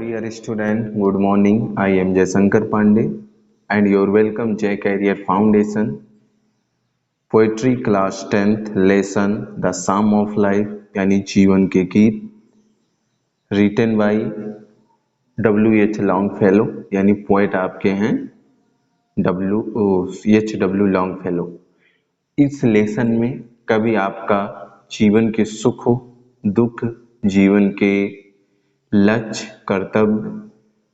dear student, good morning. I am Jayasankar Pandey and you're welcome J Career Foundation. Poetry class 10th lesson The Psalm of Life यानी जीवन के गीत written by W.H. Longfellow यानी poet आपके हैं W.H.W. Longfellow। इस lesson में कवि आपका जीवन के सुख दुख, जीवन के लक्ष्य, कर्तव्य,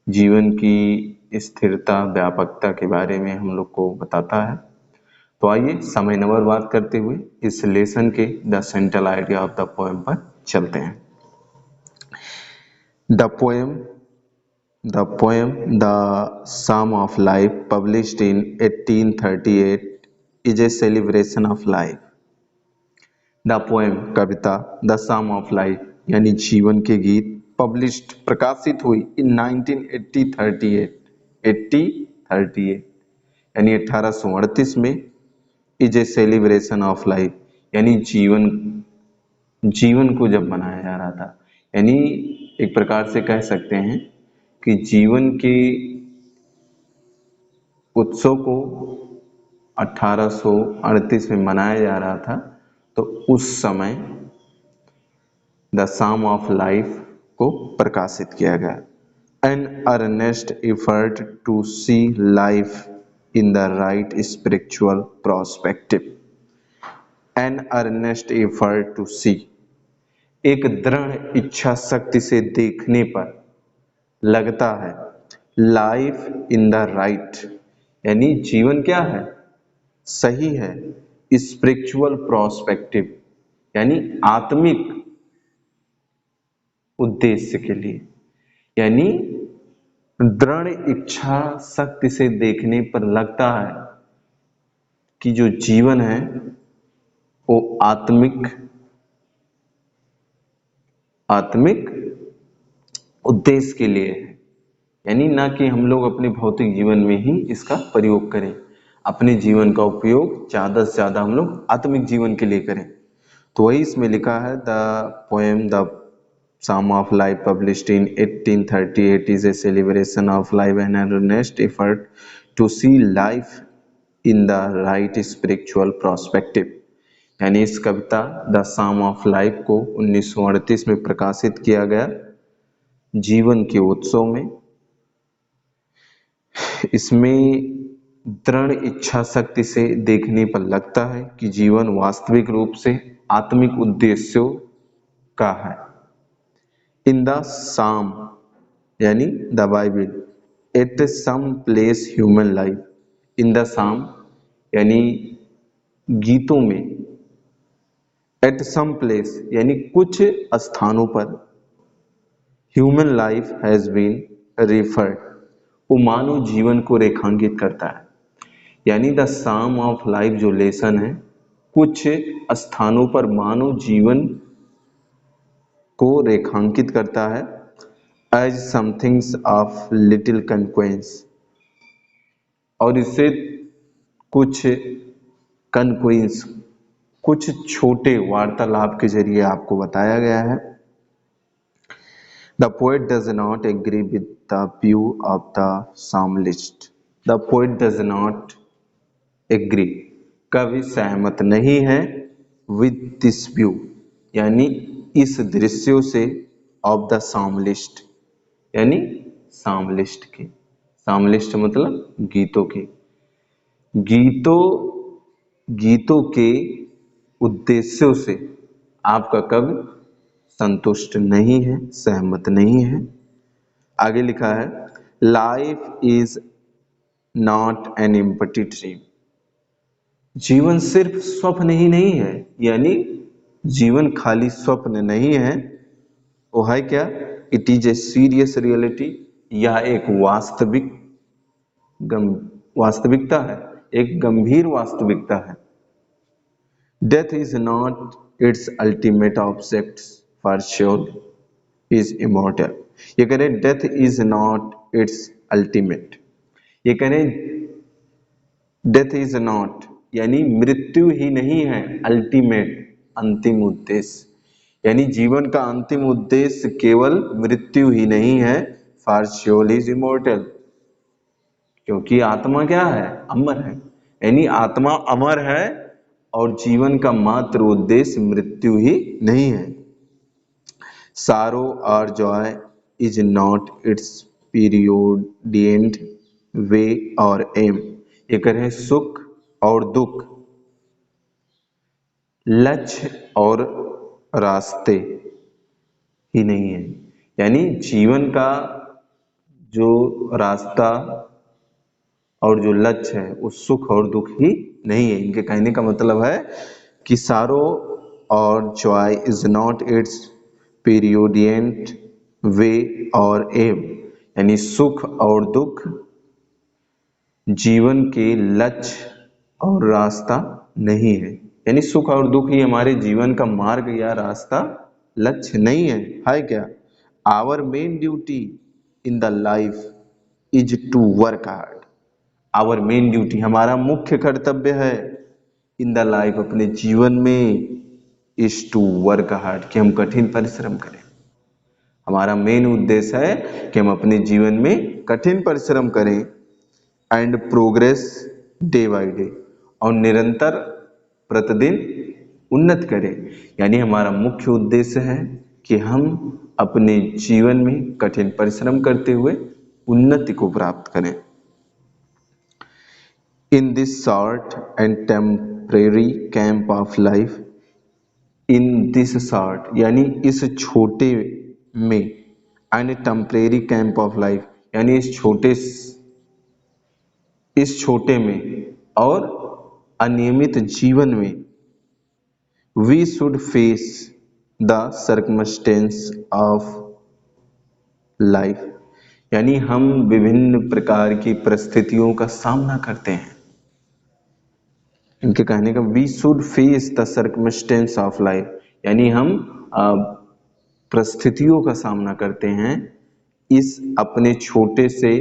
जीवन की स्थिरता, व्यापकता के बारे में हम लोग को बताता है। तो आइए समय न बर्बाद करते हुए इस लेसन के the central idea of the poem पर चलते हैं। The poem the psalm of life published in 1838 is a celebration of life. The poem Kavita the psalm of life यानी जीवन के गीत पब्लिश्ड प्रकाशित हुई इन 1838 यानी 1838 में is a celebration of life यानी जीवन को जब मनाया जा रहा था, यानी एक प्रकार से कह सकते हैं कि जीवन के उत्सव को 1838 में मनाया जा रहा था। तो उस समय द साम ऑफ लाइफ को प्रकाशित किया गया। An earnest effort to see life in the right spiritual prospective. An earnest effort to see, एक दृढ़ इच्छा शक्ति से देखने पर लगता है लाइफ इन द राइट यानी जीवन क्या है, सही है, स्पिरिचुअल प्रोस्पेक्टिव यानी आत्मिक उद्देश्य के लिए, यानी दृढ़ इच्छा शक्ति से देखने पर लगता है कि जो जीवन है वो आत्मिक उद्देश्य के लिए है। यानी ना कि हम लोग अपने भौतिक जीवन में ही इसका प्रयोग करें, अपने जीवन का उपयोग ज्यादा से ज्यादा हम लोग आत्मिक जीवन के लिए करें। तो वही इसमें लिखा है the poem the Psalm of Life published in 1838 is a celebration of life and an earnest effort to see life in the right spiritual perspective। यानी इस कविता द साम ऑफ लाइफ को 1938 में प्रकाशित किया गया जीवन के उत्सव में। इसमें दृढ़ इच्छा शक्ति से देखने पर लगता है कि जीवन वास्तविक रूप से आत्मिक उद्देश्यों का है। इन द साम यानी the Bible, at some place human life. In the psalm यानी गीतों में, एट सम प्लेस यानी कुछ स्थानों पर, human life has been referred, वो मानव जीवन को रेखांकित करता है। यानी द साम ऑफ लाइफ जो लेसन है कुछ स्थानों पर मानव जीवन को रेखांकित करता है एज समथिंग्स ऑफ लिटिल कन्क्वेंस, और इससे कुछ कन्क्वेंस, कुछ छोटे वार्तालाप के जरिए आपको बताया गया है। The poet does not agree with the view of the psalmist. The poet does not agree, कवि सहमत नहीं है विद दिस व्यू यानी इस दृश्यों से, ऑफ द सामलिस्ट यानी सामलिस्ट के, सामलिस्ट मतलब गीतों के, गीतों के उद्देश्यों से आपका कवि संतुष्ट नहीं है, सहमत नहीं है। आगे लिखा है life is not an empty dream. जीवन सिर्फ स्वप्न ही नहीं है, यानी जीवन खाली स्वप्न नहीं है, वो है क्या, it is a serious reality, यह एक वास्तविकता है, एक गंभीर वास्तविकता है। Death is not it's ultimate object for sure is immortal. ये कह रहे death is not it's ultimate, ये कह रहे डेथ इज नॉट यानी मृत्यु ही नहीं है अल्टीमेट, अंतिम उद्देश्य, यानी जीवन का अंतिम उद्देश्य केवल मृत्यु ही नहीं है, फॉर सोल इज इमोर्टल, क्योंकि आत्मा क्या है, अमर है। यानी आत्मा अमर है और जीवन का मात्र उद्देश्य मृत्यु ही नहीं है। सारो और जॉय इज नॉट इट्स पीरियोडियंट वे और एम। ये कह रहे हैं सुख और दुख लक्ष्य और रास्ते ही नहीं है। यानी जीवन का जो रास्ता और जो लक्ष्य है वो सुख और दुख ही नहीं है। इनके कहने का मतलब है कि सारो और जॉय इज नॉट इट्स पीरियोडियंट वे और एम। यानी सुख और दुख जीवन के लक्ष्य और रास्ता नहीं है। यानी सुख और दुख ही हमारे जीवन का मार्ग या रास्ता, लक्ष्य नहीं है क्या? Our main duty in the life is to work hard. Our main duty, हमारा मुख्य कर्तव्य है इन द लाइफ, अपने जीवन में, इज टू वर्क हार्ड, कि हम कठिन परिश्रम करें। हमारा मेन उद्देश्य है कि हम अपने जीवन में कठिन परिश्रम करें and progress day by day, और निरंतर प्रतिदिन उन्नत करें। यानी हमारा मुख्य उद्देश्य है कि हम अपने जीवन में कठिन परिश्रम करते हुए उन्नति को प्राप्त करें। In this short and temporary camp of life, in this short यानी इस छोटे में, and temporary camp of life यानी इस छोटे में और अनियमित जीवन में, we should face the circumstance of life, यानी हम विभिन्न प्रकार की परिस्थितियों का सामना करते हैं। इनके कहने का we should face the circumstances of life, यानी हम परिस्थितियों का सामना करते हैं इस अपने छोटे से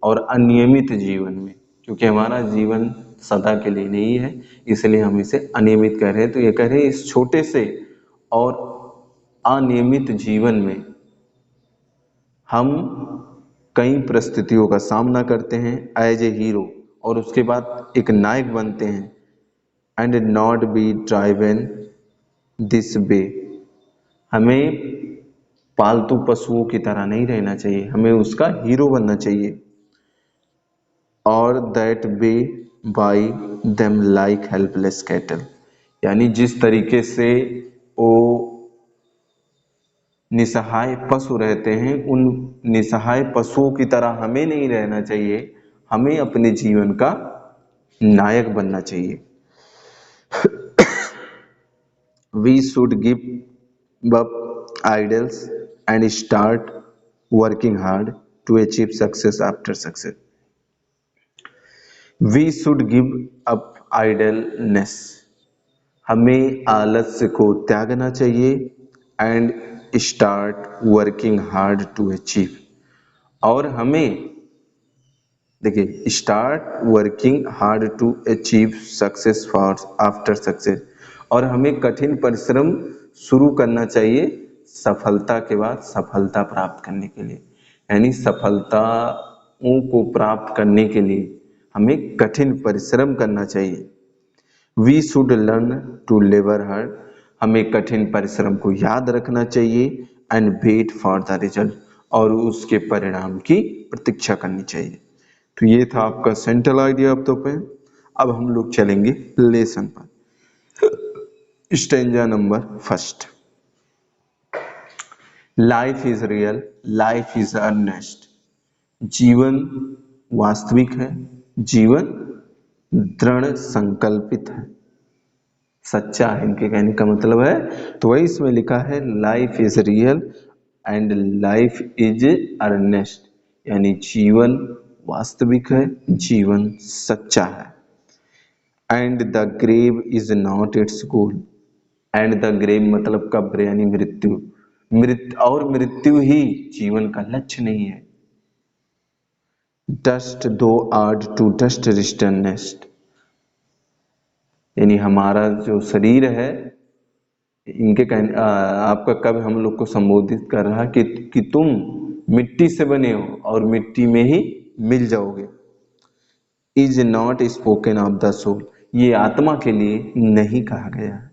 और अनियमित जीवन में, क्योंकि हमारा जीवन सदा के लिए नहीं है, इसलिए हम इसे अनियमित कह रहे हैं। तो ये कह रहे हैं इस छोटे से और अनियमित जीवन में हम कई परिस्थितियों का सामना करते हैं एज ए हीरो, और उसके बाद एक नायक बनते हैं। And not be driven this way, हमें पालतू पशुओं की तरह नहीं रहना चाहिए, हमें उसका हीरो बनना चाहिए। और that way by them like helpless cattle, यानी जिस तरीके से वो निसहाय पशु रहते हैं, उन निसहाय पशुओं की तरह हमें नहीं रहना चाहिए, हमें अपने जीवन का नायक बनना चाहिए। We should give up idols and start working hard to achieve success after success. We should give up idleness. हमें आलस्य को त्यागना चाहिए and start working hard to achieve, और हमें देखिए start working hard to achieve success for after success, और हमें कठिन परिश्रम शुरू करना चाहिए सफलता के बाद सफलता प्राप्त करने के लिए। यानी सफलताओं को प्राप्त करने के लिए हमें कठिन परिश्रम करना चाहिए। We should learn to labour hard, हमें कठिन परिश्रम को याद रखना चाहिए and wait for the result, और उसके परिणाम की प्रतीक्षा करनी चाहिए। तो ये था आपका central idea of the poem. अब हम लोग चलेंगे लेसन पर। Stanza number first. Life is real, life is earnest, जीवन वास्तविक है, जीवन दृढ़ संकल्पित है, सच्चा है। इनके कहने का मतलब है, तो वही इसमें लिखा है life is real and life is earnest, यानी जीवन वास्तविक है, जीवन सच्चा है। And the grave is not its goal, and the grave मतलब कब्र यानी मृत्यु, और मृत्यु ही जीवन का लक्ष्य नहीं है। डस्ट दो आर्ड टू डस्ट रिटर्नेस्ट, यानी हमारा जो शरीर है, इनके कहने आपका कब हम लोग को संबोधित कर रहा कि तुम मिट्टी से बने हो और मिट्टी में ही मिल जाओगे। Is not spoken of the soul, ये आत्मा के लिए नहीं कहा गया है।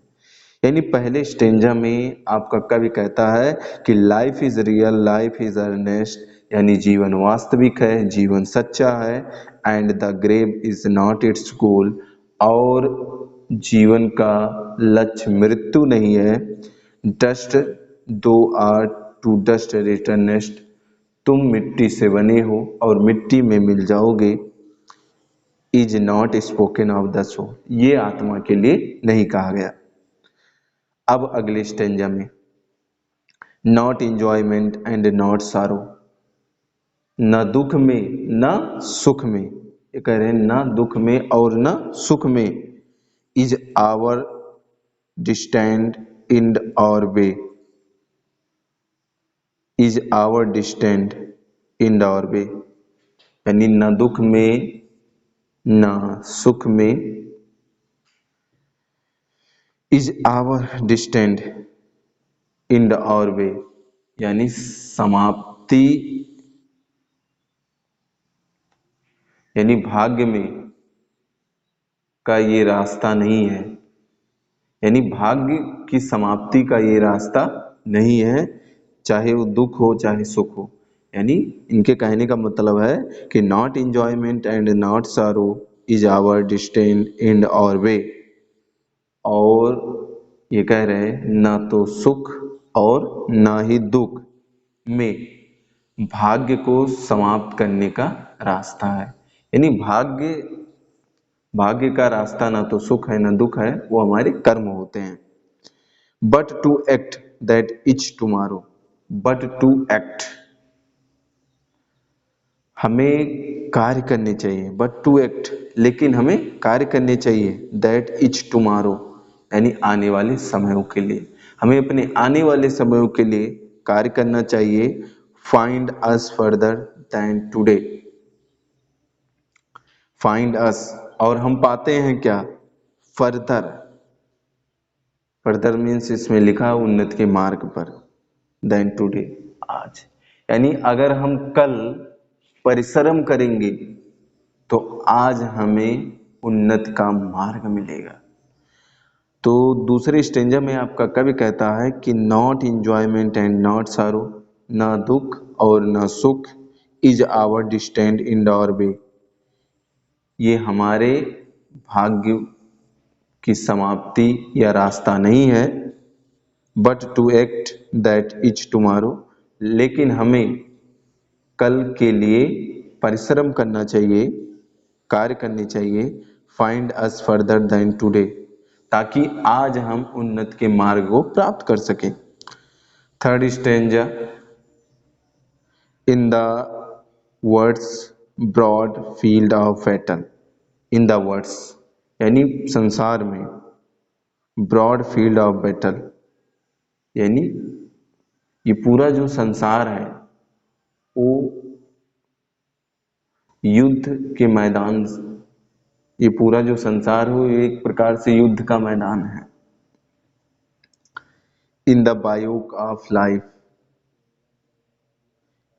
यानी पहले स्टेंजा में आपका कवि कहता है कि life is real, life is earnest, यानी जीवन वास्तविक है, जीवन सच्चा है। And the grave is not its goal, और जीवन का लक्ष्य मृत्यु नहीं है। डस्ट दो आर टू डस्ट रिटर्नेस्ट, तुम मिट्टी से बने हो और मिट्टी में मिल जाओगे। Is not spoken of the soul, ये आत्मा के लिए नहीं कहा गया। अब अगले स्टेंजा में नॉट इंजॉयमेंट एंड नॉट सारो, न दुख में न सुख में, ये कह रहे हैं न दुख में और न सुख में। इज आवर डिस्टेंट इन और वे, इज आवर डिस्टेंट इन और वे, यानी न दुख में न सुख में। इज आवर डिस्टेंट इन और वे, यानी समाप्ति, यानी भाग्य में का ये रास्ता नहीं है, यानी भाग्य की समाप्ति का ये रास्ता नहीं है, चाहे वो दुख हो चाहे सुख हो। यानी इनके कहने का मतलब है कि not enjoyment and not sorrow is our distant end और वे, और ये कह रहे हैं ना तो सुख और ना ही दुख में भाग्य को समाप्त करने का रास्ता है। यानी भाग्य का रास्ता ना तो सुख है ना दुख है, वो हमारे कर्म होते हैं। But to act that each tomorrow, but to act, हमें कार्य करने चाहिए। बट टू एक्ट, लेकिन हमें कार्य करने चाहिए। दैट इच टुमारो, यानी आने वाले समयों के लिए, हमें अपने आने वाले समयों के लिए कार्य करना चाहिए। Find us further than today, find us, और हम पाते हैं क्या, फर्दर, फर्दर मीन्स इसमें लिखा उन्नति के मार्ग पर, देन टुडे, आज, यानी अगर हम कल परिश्रम करेंगे तो आज हमें उन्नति का मार्ग मिलेगा। तो दूसरे स्टेंजा में आपका कवि कहता है कि नॉट इंजॉयमेंट एंड नॉट सारो, ना दुख और ना सुख, is our distant in our way, ये हमारे भाग्य की समाप्ति या रास्ता नहीं है। But to act that is tomorrow, लेकिन हमें कल के लिए परिश्रम करना चाहिए, कार्य करनी चाहिए। Find us further than today, ताकि आज हम उन्नति के मार्ग को प्राप्त कर सकें। Third stanza, in the words broad field of battle, in the words यानी संसार में, ब्रॉड फील्ड ऑफ बैटल, यानी ये पूरा जो संसार है वो युद्ध के मैदान, ये पूरा जो संसार हो ये एक प्रकार से युद्ध का मैदान है। In the bivouac of life,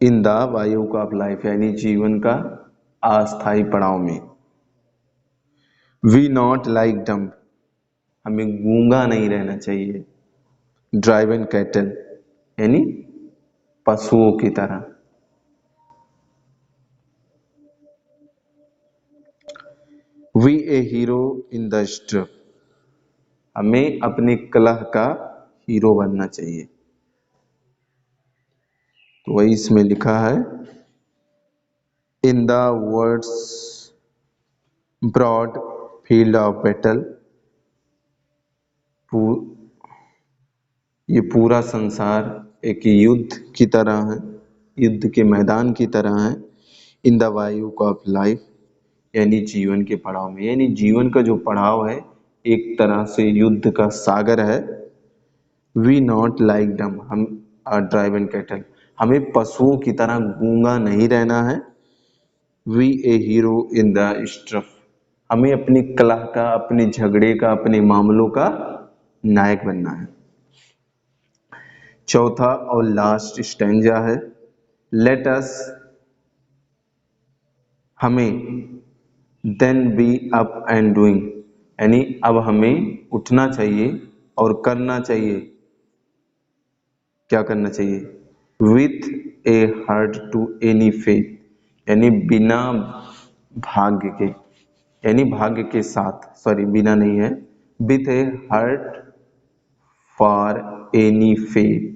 in the bivouac of life, यानी जीवन का अस्थायी पड़ाव में। वी नॉट लाइक डम्ब, हमें गूंगा नहीं रहना चाहिए। ड्राइवन कैटल, यानी पशुओं की तरह। V A hero in the Struff, हमें अपने कलह का हीरो बनना चाहिए। तो वही इसमें लिखा है, in the words broad field of battle, ये पूरा संसार एक युद्ध की तरह है, युद्ध के मैदान की तरह है। इन द वायुक ऑफ लाइफ, यानी जीवन के पड़ाव में, यानी जीवन का जो पड़ाव है एक तरह से युद्ध का सागर है। वी नॉट लाइक डम, हम आर ड्राइवन कैटल, हमें पशुओं की तरह गूंगा नहीं रहना है। V A hero in the Struff, हमें अपनी कलह का, अपने झगड़े का, अपने मामलों का नायक बनना है। चौथा और लास्ट स्टेंजा है, लेट अस, हमें, then be up and doing, यानी अब हमें उठना चाहिए और करना चाहिए। क्या करना चाहिए? With a heart to any faith, यानी बिना भाग्य के, यानी भाग्य के साथ, सॉरी बिना नहीं है, with a heart for any faith,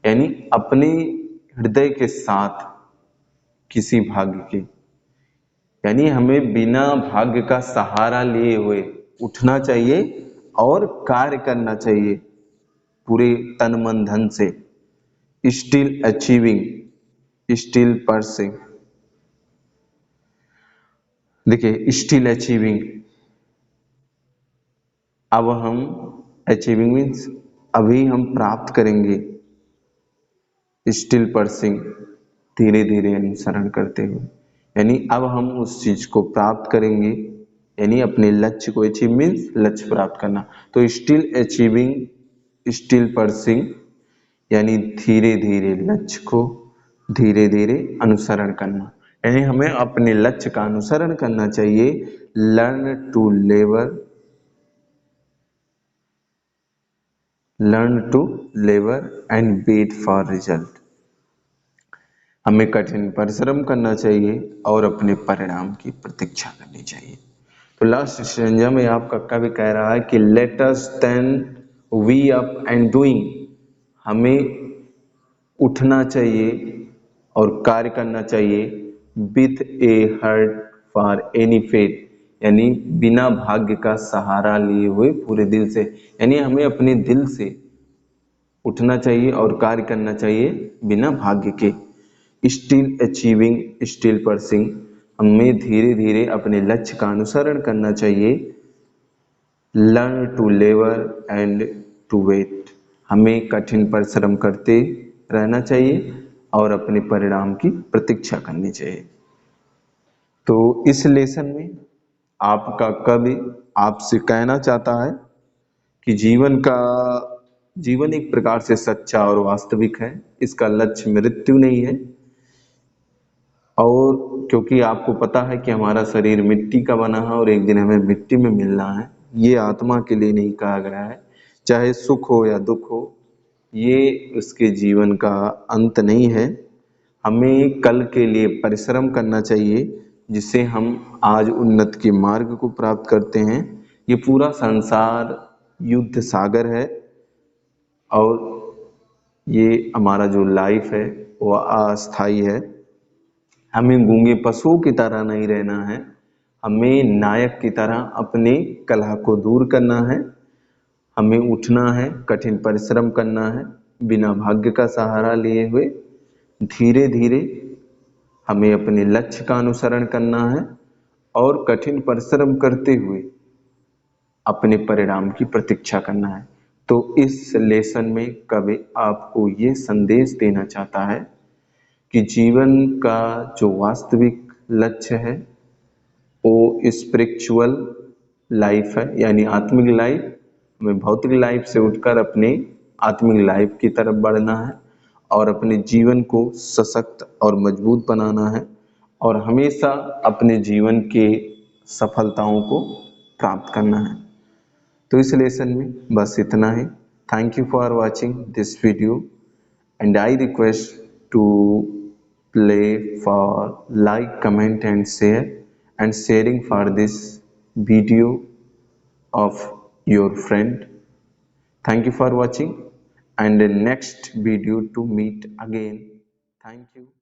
यानी अपने हृदय के साथ किसी भाग्य के, यानी हमें बिना भाग्य का सहारा लिए हुए उठना चाहिए और कार्य करना चाहिए पूरे तन मन धन से। स्टिल अचीविंग, स्टिल परसिंग, देखिए स्टिल अचीविंग, अब हम, अचीविंग मीन्स अभी हम प्राप्त करेंगे, स्टिल परसिंग धीरे धीरे अनुसरण करते हुए, यानी अब हम उस चीज को प्राप्त करेंगे, यानी अपने लक्ष्य को, अचीव मीन्स लक्ष्य प्राप्त करना, तो स्टिल अचीविंग स्टिल परसिंग, यानी धीरे धीरे लक्ष्य को धीरे धीरे अनुसरण करना, यानी हमें अपने लक्ष्य का अनुसरण करना चाहिए। Learn to labour and wait for result, हमें कठिन परिश्रम करना चाहिए और अपने परिणाम की प्रतीक्षा करनी चाहिए। तो लास्ट स्टेंजा में आपका कवि कह रहा है कि let us then we up and doing, हमें उठना चाहिए और कार्य करना चाहिए, with a heart for any faith, यानी बिना भाग्य का सहारा लिए हुए पूरे दिल से, यानी हमें अपने दिल से उठना चाहिए और कार्य करना चाहिए बिना भाग्य के। स्टिल अचीविंग स्टिल परसिंग, हमें धीरे धीरे अपने लक्ष्य का अनुसरण करना चाहिए। Learn to labour and to wait, हमें कठिन परिश्रम करते रहना चाहिए और अपने परिणाम की प्रतीक्षा करनी चाहिए। तो इस लेसन में आपका कवि आपसे कहना चाहता है कि जीवन एक प्रकार से सच्चा और वास्तविक है, इसका लक्ष्य मृत्यु नहीं है, और क्योंकि आपको पता है कि हमारा शरीर मिट्टी का बना है और एक दिन हमें मिट्टी में मिलना है, ये आत्मा के लिए नहीं कहा गया है, चाहे सुख हो या दुख हो, ये उसके जीवन का अंत नहीं है। हमें कल के लिए परिश्रम करना चाहिए, जिससे हम आज उन्नति के मार्ग को प्राप्त करते हैं। ये पूरा संसार युद्ध सागर है और ये हमारा जो लाइफ है वो अस्थाई है। हमें गूंगे पशुओं की तरह नहीं रहना है, हमें नायक की तरह अपनी कलह को दूर करना है, हमें उठना है, कठिन परिश्रम करना है, बिना भाग्य का सहारा लिए हुए धीरे धीरे हमें अपने लक्ष्य का अनुसरण करना है और कठिन परिश्रम करते हुए अपने परिणाम की प्रतीक्षा करना है। तो इस लेसन में कवि आपको ये संदेश देना चाहता है कि जीवन का जो वास्तविक लक्ष्य है वो स्पिरिचुअल लाइफ है, यानी आत्मिक लाइफ। हमें भौतिक लाइफ से उठकर अपने आत्मिक लाइफ की तरफ बढ़ना है और अपने जीवन को सशक्त और मजबूत बनाना है और हमेशा अपने जीवन के सफलताओं को प्राप्त करना है। तो इस लेसन में बस इतना ही। Thank you for watching this video and I request to play for like, comment and share, and sharing for this video of your friend. Thank you for watching and the next video to meet again. Thank you.